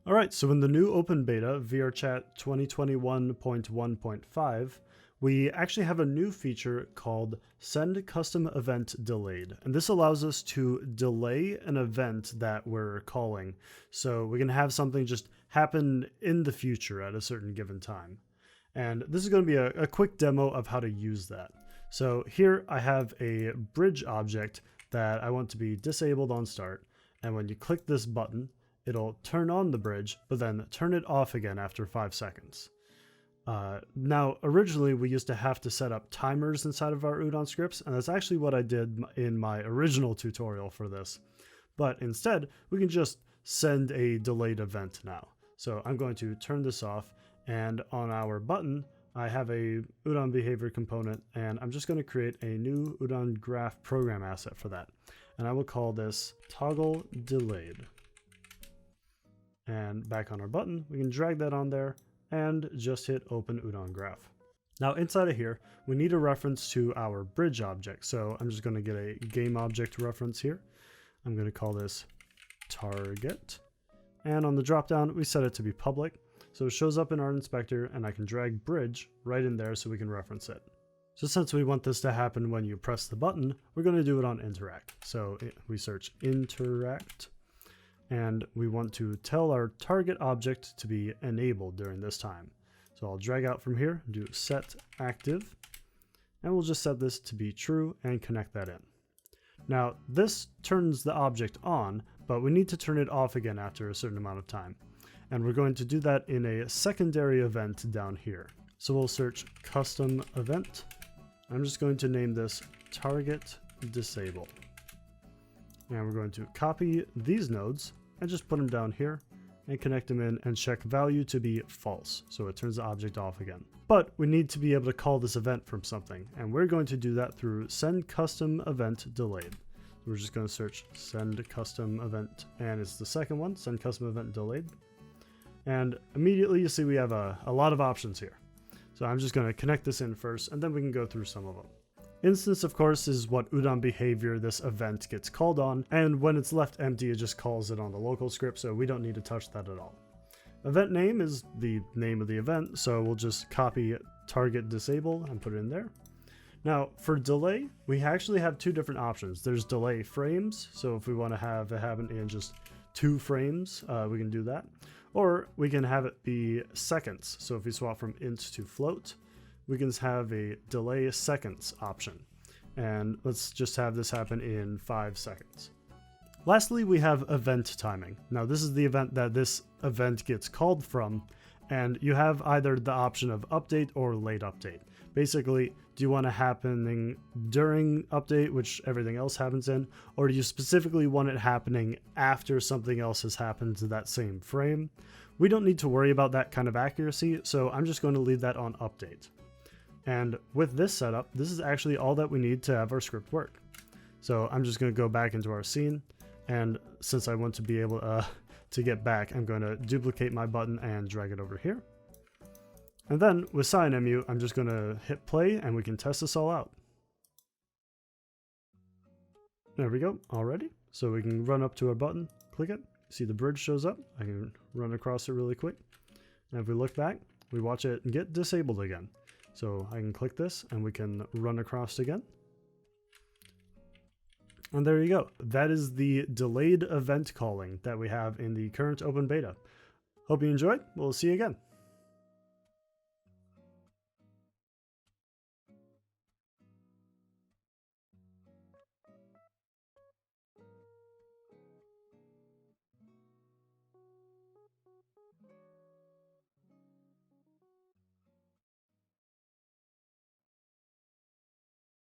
All right, so in the new open beta, VRChat 2021.1.5, we actually have a new feature called SendCustomEventDelayed. And this allows us to delay an event that we're calling. So we can have something just happen in the future at a certain given time. And this is going to be a quick demo of how to use that. So here I have a bridge object that I want to be disabled on start. And when you click this button, it'll turn on the bridge, but then turn it off again after 5 seconds. Now, originally we used to have to set up timers inside of our Udon scripts, and that's actually what I did in my original tutorial for this. But instead, we can just send a delayed event now. So I'm going to turn this off, and on our button, I have a Udon behavior component, and I'm just going to create a new Udon graph program asset for that. And I will call this toggle delayed. And back on our button, we can drag that on there and just hit open Udon graph. Now inside of here, we need a reference to our bridge object. So I'm just going to get a game object reference here. I'm going to call this target. And on the dropdown, we set it to be public. So it shows up in our inspector, and I can drag bridge right in there so we can reference it. So since we want this to happen when you press the button, we're going to do it on interact. So we search interact. And we want to tell our target object to be enabled during this time. So I'll drag out from here, do set active, and we'll just set this to be true and connect that in. Now this turns the object on, but we need to turn it off again after a certain amount of time. And we're going to do that in a secondary event down here. So we'll search custom event. I'm just going to name this target disable. And we're going to copy these nodes and just put them down here and connect them in and check value to be false. So it turns the object off again. But we need to be able to call this event from something. And we're going to do that through SendCustomEventDelayed. We're just going to search SendCustomEvent, and it's the second one, SendCustomEventDelayed. And immediately you see we have a lot of options here. So I'm just going to connect this in first, and then we can go through some of them. Instance, of course, is what Udon behavior this event gets called on, and when it's left empty, it just calls it on the local script, so we don't need to touch that at all. Event name is the name of the event, so we'll just copy target disable and put it in there. Now, for delay, we actually have two different options. There's delay frames, so if we want to have it happen in just 2 frames, we can do that. Or we can have it be seconds, so if we swap from int to float, we can have a delay seconds option. And let's just have this happen in 5 seconds. Lastly, we have event timing. Now this is the event that this event gets called from, and you have either the option of update or late update. Basically, do you want it happening during update, which everything else happens in, or do you specifically want it happening after something else has happened to that same frame? We don't need to worry about that kind of accuracy, so I'm just going to leave that on update. And with this setup, this is actually all that we need to have our script work. So I'm just going to go back into our scene, and since I want to be able to get back, I'm going to duplicate my button and drag it over here. And then with CyanEmu, I'm just going to hit play, and we can test this all out. There we go, all ready. So we can run up to our button, click it, see the bridge shows up. I can run across it really quick. And if we look back, we watch it get disabled again. So I can click this and we can run across again. And there you go. That is the delayed event calling that we have in the current open beta. Hope you enjoyed. We'll see you again.